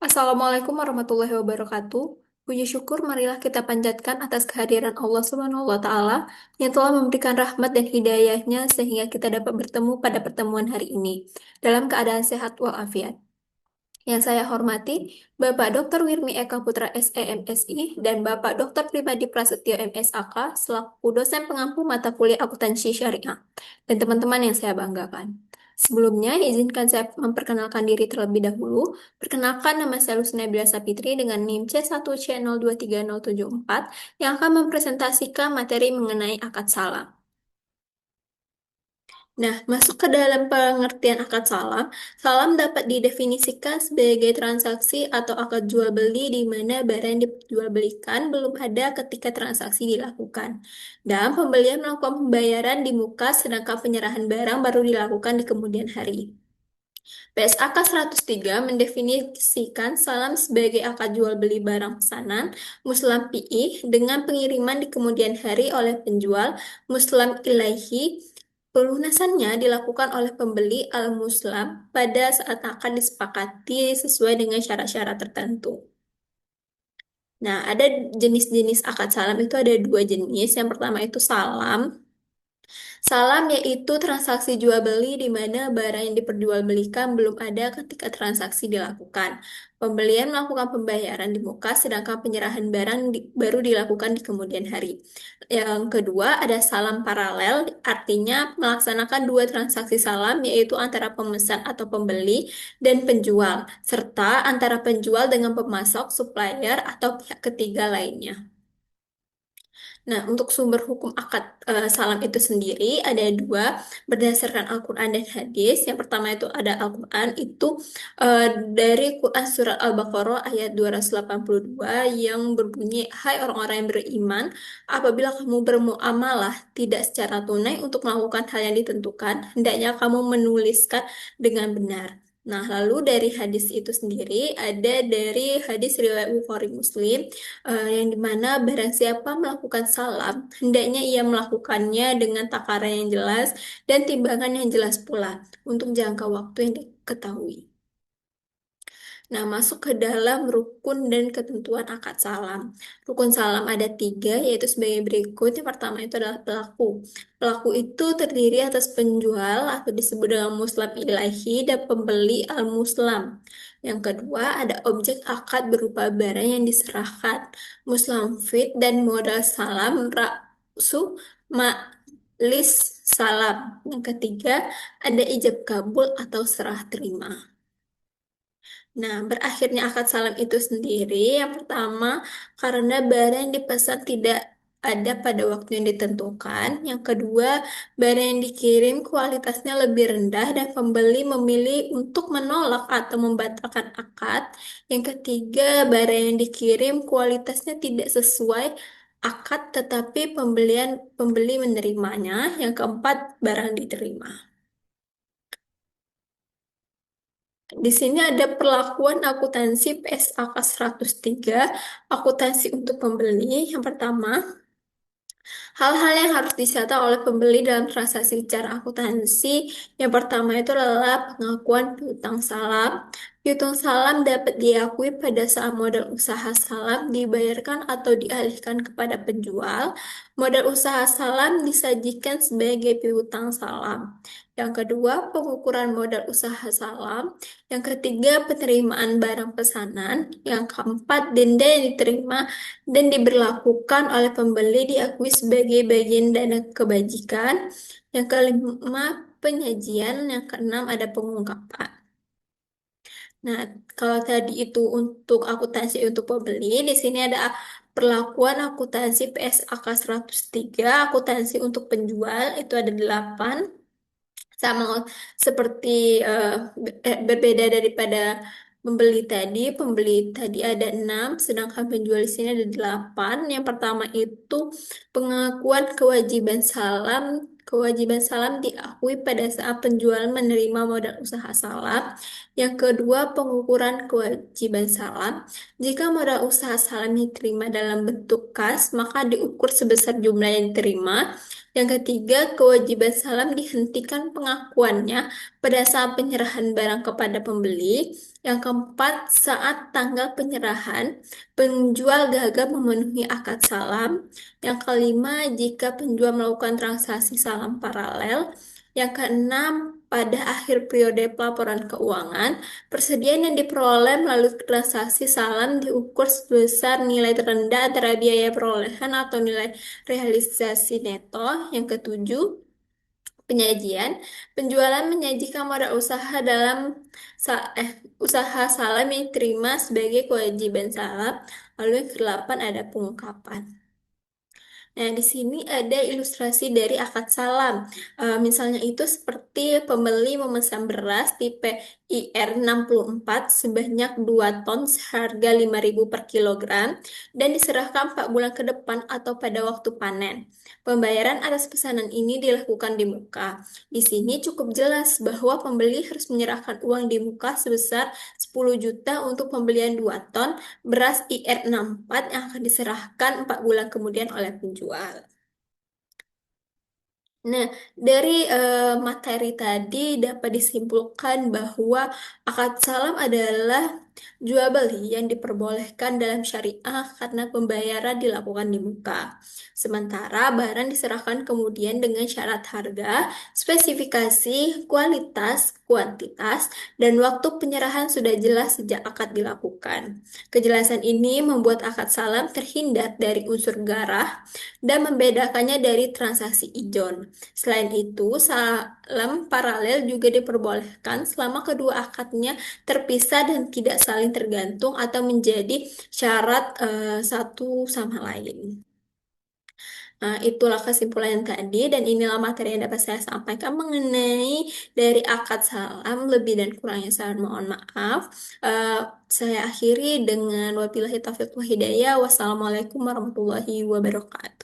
Assalamualaikum warahmatullahi wabarakatuh. Puji syukur marilah kita panjatkan atas kehadiran Allah Subhanahu wa taala yang telah memberikan rahmat dan hidayahnya sehingga kita dapat bertemu pada pertemuan hari ini dalam keadaan sehat walafiat. Yang saya hormati Bapak Dr. Wirmi Eka Putra SEMSI dan Bapak Dr. Pribadi Prasetyo MSAK selaku dosen pengampu mata kuliah akuntansi syariah dan teman-teman yang saya banggakan. Sebelumnya, izinkan saya memperkenalkan diri terlebih dahulu. Perkenalkan, nama saya Lusna Nabila Sapitri dengan NIM C1C023074 yang akan mempresentasikan materi mengenai akad salam. Nah, masuk ke dalam pengertian akad salam, salam dapat didefinisikan sebagai transaksi atau akad jual beli di mana barang yang dijualbelikan belum ada ketika transaksi dilakukan. Dan pembelian melakukan pembayaran di muka sedangkan penyerahan barang baru dilakukan di kemudian hari. PSAK 103 mendefinisikan salam sebagai akad jual beli barang pesanan Muslam PI dengan pengiriman di kemudian hari oleh penjual Muslam ilaihi. Pelunasannya dilakukan oleh pembeli al-Muslam pada saat akan disepakati sesuai dengan syarat-syarat tertentu. Nah, ada jenis-jenis akad salam itu ada dua jenis. Yang pertama itu salam. Salam yaitu transaksi jual beli di mana barang yang diperjualbelikan belum ada ketika transaksi dilakukan. Pembelian melakukan pembayaran di muka, sedangkan penyerahan barang baru dilakukan di kemudian hari. Yang kedua ada salam paralel, artinya melaksanakan dua transaksi salam yaitu antara pemesan atau pembeli dan penjual, serta antara penjual dengan pemasok, supplier, atau pihak ketiga lainnya. Nah, untuk sumber hukum akad salam itu sendiri ada dua berdasarkan Al-Quran dan hadis. Yang pertama itu ada Al-Quran itu eh, dari Quran Surat Al-Baqarah ayat 282 yang berbunyi, Hai orang-orang yang beriman, apabila kamu bermuamalah tidak secara tunai untuk melakukan hal yang ditentukan, hendaknya kamu menuliskan dengan benar. Nah, lalu dari hadis itu sendiri ada dari hadis riwayat Bukhari Muslim yang dimana barang siapa melakukan salam, hendaknya ia melakukannya dengan takaran yang jelas dan timbangan yang jelas pula untuk jangka waktu yang diketahui. Nah, masuk ke dalam rukun dan ketentuan akad salam. Rukun salam ada tiga, yaitu sebagai berikut. Yang pertama itu adalah pelaku. Pelaku itu terdiri atas penjual atau disebut dengan muslam ilahi dan pembeli al-muslam. Yang kedua ada objek akad berupa barang yang diserahkan. Muslam fit dan modal salam raksu malis salam. Yang ketiga ada ijab kabul atau serah terima. Nah, berakhirnya akad salam itu sendiri, yang pertama, karena barang yang dipesan tidak ada pada waktu yang ditentukan. Yang kedua, barang yang dikirim kualitasnya lebih rendah dan pembeli memilih untuk menolak atau membatalkan akad. Yang ketiga, barang yang dikirim kualitasnya tidak sesuai akad tetapi pembeli menerimanya. Yang keempat, barang diterima. Di sini ada perlakuan akuntansi PSAK 103, akuntansi untuk pembeli. Yang pertama, hal-hal yang harus dicatat oleh pembeli dalam transaksi secara akuntansi. Yang pertama itu adalah pengakuan piutang salam. Piutang salam dapat diakui pada saat modal usaha salam dibayarkan atau dialihkan kepada penjual. Modal usaha salam disajikan sebagai piutang salam. Yang kedua, pengukuran modal usaha salam. Yang ketiga, penerimaan barang pesanan. Yang keempat, denda yang diterima dan diberlakukan oleh pembeli diakui sebagai bagian dana kebajikan. Yang kelima, penyajian. Yang keenam, ada pengungkapan. Nah, kalau tadi itu untuk akuntansi untuk pembeli, di sini ada perlakuan akuntansi PSAK 103, akuntansi untuk penjual itu ada 8. Sama seperti berbeda daripada pembeli tadi ada 6, sedangkan penjual di sini ada 8. Yang pertama itu pengakuan kewajiban salam kewajiban salam diakui pada saat penjual menerima modal usaha salam. Yang kedua, pengukuran kewajiban salam. Jika modal usaha salam diterima dalam bentuk kas, maka diukur sebesar jumlah yang diterima. Yang ketiga, kewajiban salam dihentikan pengakuannya pada saat penyerahan barang kepada pembeli. Yang keempat, saat tanggal penyerahan, penjual gagal memenuhi akad salam. Yang kelima, jika penjual melakukan transaksi salam paralel. Yang keenam, pada akhir periode pelaporan keuangan, persediaan yang diperoleh melalui transaksi salam diukur sebesar nilai terendah antara biaya perolehan atau nilai realisasi neto. Yang ketujuh, penyajian. Penjualan menyajikan modal usaha dalam usaha salam yang diterima sebagai kewajiban salam. Lalu yang kedelapan ada pengungkapan. Nah, di sini ada ilustrasi dari akad salam. Misalnya itu seperti pembeli memesan beras tipe IR64 sebanyak 2 ton seharga 5.000 per kilogram dan diserahkan 4 bulan ke depan atau pada waktu panen. Pembayaran atas pesanan ini dilakukan di muka. Di sini cukup jelas bahwa pembeli harus menyerahkan uang di muka sebesar 10 juta untuk pembelian 2 ton beras IR64 yang akan diserahkan 4 bulan kemudian oleh penjual. Nah, dari materi tadi dapat disimpulkan bahwa akad salam adalah jual beli yang diperbolehkan dalam syariah karena pembayaran dilakukan di muka. Sementara barang diserahkan kemudian dengan syarat harga, spesifikasi, kualitas, kuantitas, dan waktu penyerahan sudah jelas sejak akad dilakukan. Kejelasan ini membuat akad salam terhindar dari unsur garah dan membedakannya dari transaksi ijon. Selain itu, salam paralel juga diperbolehkan selama kedua akadnya terpisah dan tidak saling tergantung atau menjadi syarat satu sama lain. Nah, itulah kesimpulan yang tadi dan inilah materi yang dapat saya sampaikan mengenai dari akad salam. Lebih dan kurangnya saya mohon maaf. Eh, saya akhiri dengan wabillahi taufiq wal hidayah. Wassalamualaikum warahmatullahi wabarakatuh.